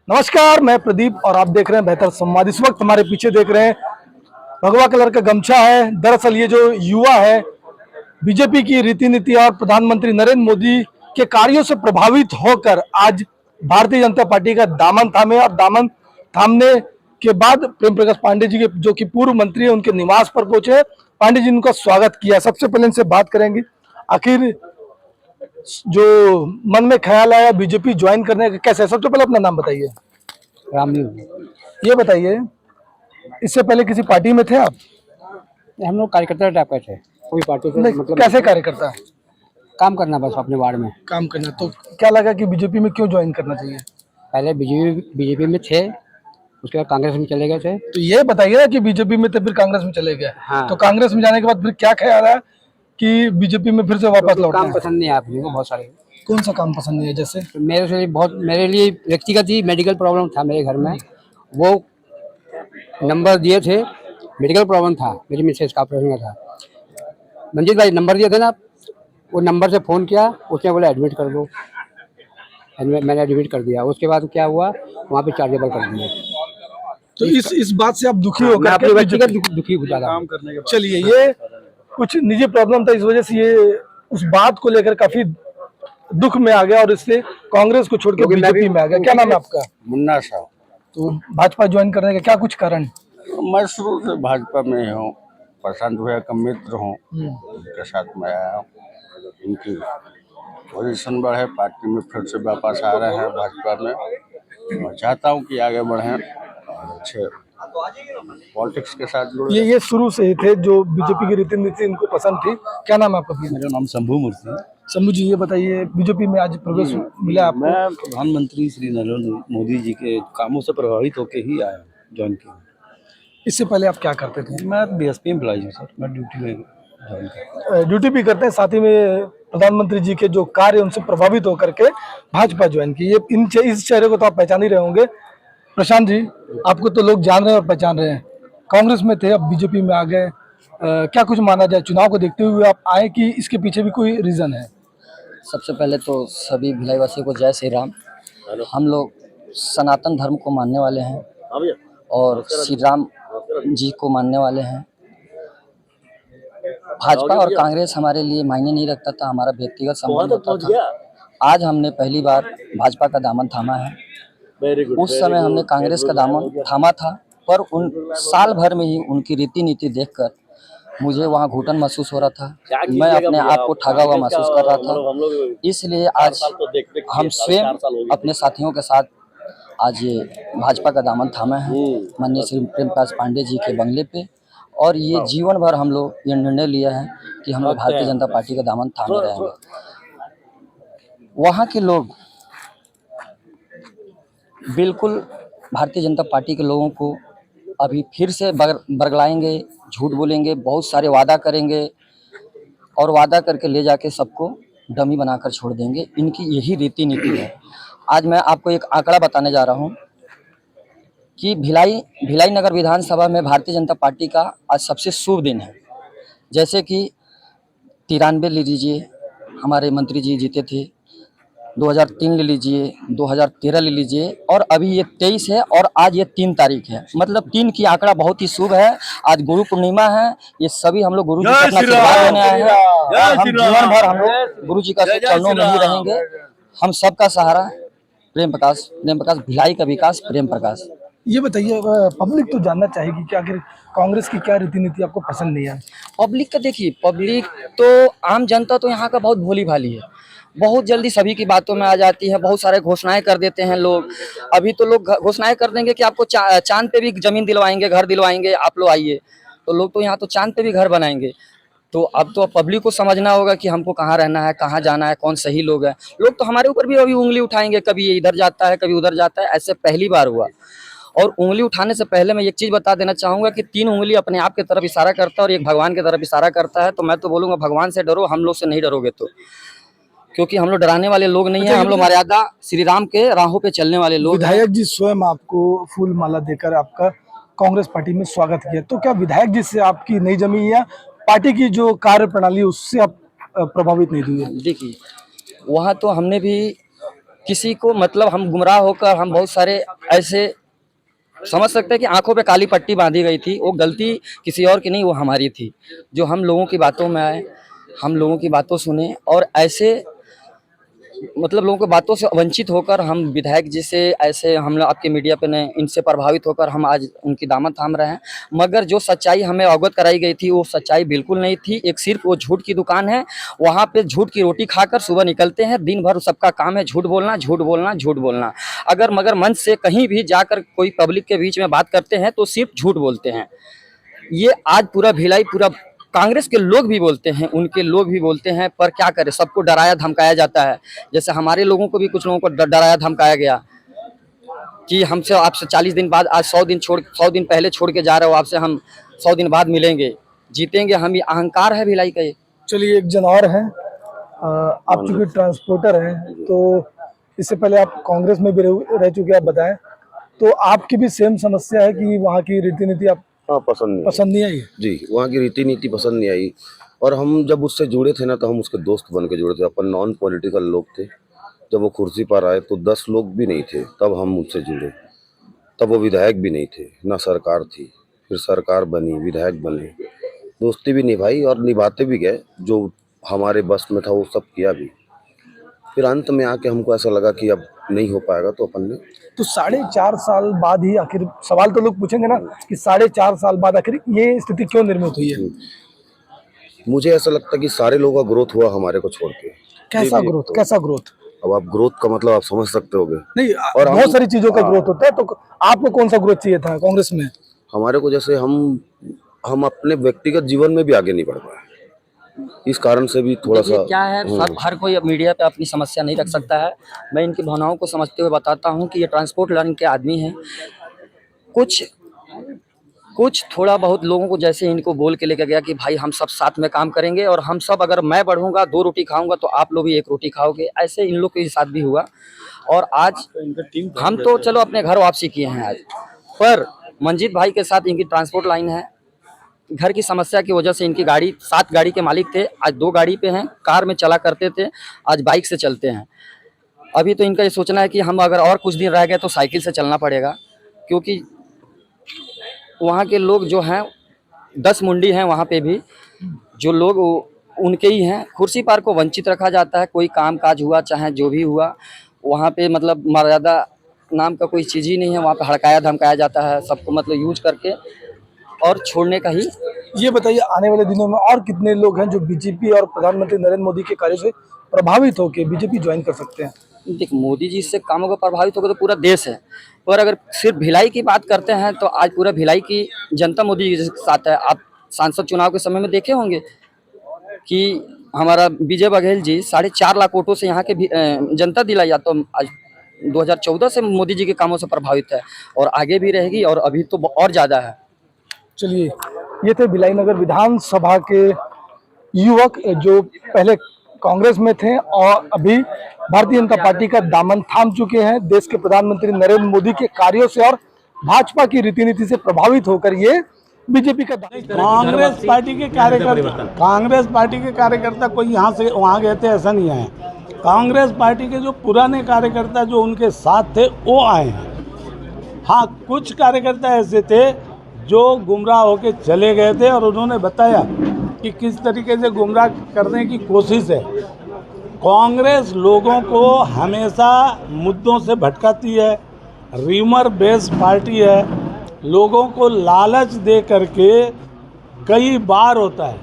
नमस्कार, मैं प्रदीप और आप देख रहे हैं बेहतर संवाद। इस वक्त हमारे पीछे देख रहे हैं भगवा कलर का गमछा है। दरअसल ये जो युवा है बीजेपी की रीति नीति और प्रधानमंत्री नरेंद्र मोदी के कार्यों से प्रभावित होकर आज भारतीय जनता पार्टी का दामन थामे और दामन थामने के बाद प्रेम प्रकाश पांडेय जी के जो कि पूर्व मंत्री है उनके निवास पर पहुंचे। पांडेय जी ने उनका स्वागत किया। सबसे पहले इनसे बात करेंगे आखिर जो मन में ख्याल आया बीजेपी ज्वाइन करने का कैसे। सबसे पहले अपना नाम बताइए। रामदेव। ये बताइए इससे पहले किसी पार्टी में थे आप? हम लोग कार्यकर्ता टाइप का थे, कोई पार्टी से नहीं, मतलब कैसे कार्यकर्ता? काम करना बस अपने वार्ड में। काम करना। तो क्या लगा कि बीजेपी में क्यों ज्वाइन करना चाहिए? पहले बीजेपी में थे, उसके बाद कांग्रेस में चले गए थे। तो ये बताइए ना कि बीजेपी में थे फिर कांग्रेस में चले गए। हाँ। तो कांग्रेस में जाने के बाद फिर क्या ख्याल आया कि बीजेपी में फिर से वापस लौटना काम है? पसंद नहीं आया अपने को बहुत सारे। कौन सा काम पसंद नहीं है? जैसे तो मेरे लिए व्यक्तिगत ही मेडिकल प्रॉब्लम था मेरे घर में, वो नंबर दिए थे। मेडिकल प्रॉब्लम था, मेरी मिसेज का ऑपरेशन था। मंजीत भाई नंबर दिए थे ना, वो नंबर से फ़ोन किया, उसने बोला एडमिट कर दो। मैंने एडमिट कर दिया। उसके बाद क्या हुआ, वहाँ पे चार्जेबल कर दिया। तो इस बात से आप दुखी मैं होकर अपने व्यक्तिगत दुखी हो जाता। चलिए, ये कुछ निजी प्रॉब्लम था, इस वजह से ये उस बात को लेकर काफी दुख में आ गया और इससे कांग्रेस को छोड़ के बीजेपी में आ गया। क्या नाम है आपका? मुन्ना साहब। तो भाजपा ज्वाइन करने का क्या कुछ कारण? मैं शुरू से भाजपा में ही हूँ, प्रशांत भैया का मित्र हूँ, उनके साथ में आया हूँ। इनकी पोजीशन बढ़े, पार्टी में फिर से वापस आ रहे हैं भाजपा में। मैं चाहता हूँ कि आगे बढ़ें और अच्छे पॉलिटिक्स के साथ जुड़े। ये शुरू से ही थे जो बीजेपी की रीति नीति इनको पसंद थी। क्या नाम है आपका? मेरा नाम शंभू मूर्ति है। शंभू जी, ये बताइए बीजेपी में आज प्रवेश मिला आपको? मैं प्रधानमंत्री श्री नरेंद्र मोदी जी के कामों से प्रभावित होकर ही आया, ज्वाइन किया। इससे पहले आप क्या करते थे? मैं बीएसपी एम्प्लॉय हूँ सर, मैं ड्यूटी में ज्वाइन किया। ड्यूटी भी करते हैं, साथ ही में प्रधानमंत्री जी के जो कार्य उनसे प्रभावित होकर के भाजपा ज्वाइन की। ये इस चेहरे को तो आप पहचान ही रहे होंगे। प्रशांत जी, आपको तो लोग जान रहे हैं और पहचान रहे हैं। कांग्रेस में थे, अब बीजेपी में आ गए। क्या कुछ माना जाए, चुनाव को देखते हुए आप आए कि इसके पीछे भी कोई रीजन है? सबसे पहले तो सभी भिलाईवासियों को जय श्री राम। हम लोग सनातन धर्म को मानने वाले हैं और श्री राम जी को मानने वाले हैं। भाजपा और कांग्रेस हमारे लिए मायने नहीं रखता था, हमारा व्यक्तिगत संबंध होता था। आज हमने पहली बार भाजपा का दामन थामा है। उस समय हमने कांग्रेस का दामन थामा था, पर उन साल भर में ही उनकी रीति नीति देखकर मुझे वहाँ घुटन महसूस हो रहा था। मैं अपने आप को ठगा हुआ महसूस कर रहा था। इसलिए आज हम स्वयं अपने साथियों के साथ आज ये भाजपा का दामन थामा है माननीय श्री प्रेम प्रकाश पांडेय जी के बंगले पे। और ये जीवन भर हम लोग ये निर्णय लिया है कि हम लोग भारतीय जनता पार्टी का दामन थामे रहेंगे। वहाँ के लोग बिल्कुल भारतीय जनता पार्टी के लोगों को अभी फिर से बरगलाएंगे, झूठ बोलेंगे, बहुत सारे वादा करेंगे और वादा करके ले जाके सबको डमी बनाकर छोड़ देंगे। इनकी यही रीति नीति है। आज मैं आपको एक आंकड़ा बताने जा रहा हूँ कि भिलाई नगर विधानसभा में भारतीय जनता पार्टी का आज सबसे शुभ दिन है। जैसे कि 93 ले लीजिए, हमारे मंत्री जी जीते थे। 2003 ले लीजिए, 2013 ले लीजिए और अभी ये 23 है और आज ये 3 तारीख है। मतलब 3 की आंकड़ा बहुत ही शुभ है। आज गुरु पूर्णिमा है। ये सभी हम लोग गुरु जी का अपना आशीर्वाद लेने आए हैं। हम जीवन भर हम लोग गुरु जी का चरणों में ही रहेंगे। हम सबका सहारा प्रेम प्रकाश भिलाई का विकास प्रेम प्रकाश। ये बताइए, पब्लिक तो जानना चाहेगी कि आखिर कांग्रेस की क्या रीति नीति आपको पसंद नहीं है? पब्लिक का देखिए, पब्लिक तो आम जनता तो यहाँ का बहुत भोली भाली है। बहुत जल्दी सभी की बातों में आ जाती है। बहुत सारे घोषणाएं कर देते हैं लोग। अभी तो लोग घोषणाएं कर देंगे कि आपको चांद पे भी जमीन दिलवाएंगे, घर दिलवाएंगे, आप लोग आइए। तो लोग तो यहाँ तो चांद पे भी घर बनाएंगे। तो अब तो पब्लिक को समझना होगा कि हमको कहाँ रहना है, कहाँ जाना है, कौन सही लोग हैं। लोग तो हमारे ऊपर भी अभी उंगली उठाएंगे, कभी ये इधर जाता है, कभी उधर जाता है। ऐसे पहली बार हुआ। और उंगली उठाने से पहले मैं एक चीज़ बता देना चाहूँगा कि 3 उंगली अपने आप की तरफ इशारा करता है और एक भगवान की तरफ इशारा करता है। तो मैं तो बोलूँगा भगवान से डरो, हम लोग से नहीं डरोगे तो, क्योंकि हम लोग डराने वाले लोग नहीं हैं। हम लोग मर्यादा श्री राम के राहों पे चलने वाले लोग। विधायक जी स्वयं आपको फूल माला देकर आपका कांग्रेस पार्टी में स्वागत किया, तो क्या विधायक जी से आपकी नहीं जमी या पार्टी की जो कार्य प्रणाली उससे आप प्रभावित नहीं हुए? देखिए, वहाँ तो हमने भी किसी को मतलब हम गुमराह होकर हम बहुत सारे ऐसे समझ सकते हैं कि आंखों पे काली पट्टी बांधी गई थी। वो गलती किसी और की नहीं, वो हमारी थी, जो हम लोगों की बातों में आए, हम लोगों की बातों सुने और ऐसे मतलब लोगों की बातों से वंचित होकर हम विधायक जी से ऐसे हम लोग आपके मीडिया पे ने इनसे प्रभावित होकर हम आज उनकी दामन थाम रहे हैं। मगर जो सच्चाई हमें अवगत कराई गई थी वो सच्चाई बिल्कुल नहीं थी। एक सिर्फ वो झूठ की दुकान है, वहाँ पे झूठ की रोटी खाकर सुबह निकलते हैं, दिन भर सबका काम है झूठ बोलना, झूठ बोलना, झूठ बोलना। अगर मगर मंच से कहीं भी जाकर कोई पब्लिक के बीच में बात करते हैं तो सिर्फ झूठ बोलते हैं। ये आज पूरा भिलाई, पूरा कांग्रेस के लोग भी बोलते हैं, उनके लोग भी बोलते हैं, पर क्या करें, सबको डराया धमकाया जाता है। जैसे हमारे लोगों को भी कुछ लोगों को डराया धमकाया गया कि हमसे आपसे 40 दिन बाद, आज 100 दिन पहले छोड़ के जा रहे हो, आपसे हम 100 दिन बाद मिलेंगे, जीतेंगे हम। ये अहंकार है भिलाई का। ये चलिए, एक जन और है, आप चूंकि ट्रांसपोर्टर हैं तो इससे पहले आप कांग्रेस में भी रह चुके, आप बताएं। तो आपकी भी सेम समस्या है कि वहाँ की रीति नीति आप हाँ, पसंद नहीं आई? जी, वहाँ की रीति नीति पसंद नहीं आई। और हम जब उससे जुड़े थे ना, तो हम उसके दोस्त बन के जुड़े थे। अपन नॉन पॉलिटिकल लोग थे। जब वो कुर्सी पर आए तो 10 लोग भी नहीं थे, तब हम उससे जुड़े। तब वो विधायक भी नहीं थे, ना सरकार थी। फिर सरकार बनी, विधायक बने, दोस्ती भी निभाई और निभाते भी गए। जो हमारे बस में था वो सब किया भी। फिर अंत में आके हमको ऐसा लगा कि अब नहीं हो पाएगा, तो अपन ने तो 4.5 साल बाद ही आखिर, सवाल तो लोग पूछेंगे ना कि 4.5 साल बाद आखिर ये स्थिति क्यों निर्मित हुई है? मुझे ऐसा लगता है कि सारे लोगों का ग्रोथ हुआ हमारे को छोड़ के। कैसा ग्रोथ? कैसा ग्रोथ? अब आप ग्रोथ का मतलब आप समझ सकते होगे। नहीं, और बहुत सारी चीजों का ग्रोथ होता है, तो आपको कौन सा ग्रोथ चाहिए था कांग्रेस में? हमारे को जैसे हम अपने व्यक्तिगत जीवन में भी आगे नहीं बढ़ पाए, इस कारण से भी थोड़ा सा क्या है, हर कोई मीडिया पे अपनी समस्या नहीं रख सकता है। मैं इनकी भावनाओं को समझते हुए बताता हूँ कि ये ट्रांसपोर्ट लाइन के आदमी हैं। कुछ थोड़ा बहुत लोगों को जैसे इनको बोल के लेकर गया कि भाई हम सब साथ में काम करेंगे और हम सब, अगर मैं बढ़ूंगा 2 रोटी खाऊंगा तो आप लोग भी 1 रोटी खाओगे, ऐसे इन लोग के साथ भी हुआ। और आज हम तो चलो अपने घर वापसी किए हैं आज, पर मंजीत भाई के साथ इनकी ट्रांसपोर्ट लाइन है। घर की समस्या की वजह से इनकी गाड़ी, 7 गाड़ी के मालिक थे, आज 2 गाड़ी पे हैं, कार में चला करते थे, आज बाइक से चलते हैं। अभी तो इनका ये सोचना है कि हम अगर और कुछ दिन रह गए तो साइकिल से चलना पड़ेगा, क्योंकि वहाँ के लोग जो हैं 10 मुंडी हैं, वहाँ पे भी जो लोग उनके ही हैं। कुर्सी पार को वंचित रखा जाता है। कोई काम काज हुआ, चाहे जो भी हुआ, वहाँ पे मतलब मर्यादा नाम का कोई चीज़ ही नहीं है। वहाँ पे हड़काया धमकाया जाता है सबको, मतलब यूज करके और छोड़ने का ही। ये बताइए, आने वाले दिनों में और कितने लोग हैं जो बीजेपी और प्रधानमंत्री नरेंद्र मोदी के कार्य से प्रभावित होकर बीजेपी ज्वाइन कर सकते हैं? देख, मोदी जी से कामों को प्रभावित होकर तो पूरा देश है, पर अगर सिर्फ भिलाई की बात करते हैं तो आज पूरा भिलाई की जनता मोदी जी के साथ है। आप सांसद चुनाव के समय में देखे होंगे कि हमारा विजय बघेल जी 4.5 लाख वोटों से यहाँ के जनता दिलाई, या तो आज 2014 से मोदी जी के कामों से प्रभावित है और आगे भी रहेगी, और अभी तो और ज़्यादा है। चलिए, ये थे भिलाई नगर विधानसभा के युवक जो पहले कांग्रेस में थे और अभी भारतीय जनता पार्टी का दामन थाम चुके हैं। देश के प्रधानमंत्री नरेंद्र मोदी के कार्यों से और भाजपा की रीति नीति से प्रभावित होकर ये बीजेपी का कांग्रेस पार्टी के कार्यकर्ता कोई यहाँ से वहाँ गए थे ऐसा नहीं आए। कांग्रेस पार्टी के जो पुराने कार्यकर्ता जो उनके साथ थे वो आए हैं। हाँ, कुछ कार्यकर्ता ऐसे थे जो गुमराह होके चले गए थे और उन्होंने बताया कि किस तरीके से गुमराह करने की कोशिश है। कांग्रेस लोगों को हमेशा मुद्दों से भटकाती है, र्यूमर बेस्ड पार्टी है। लोगों को लालच दे करके कई बार होता है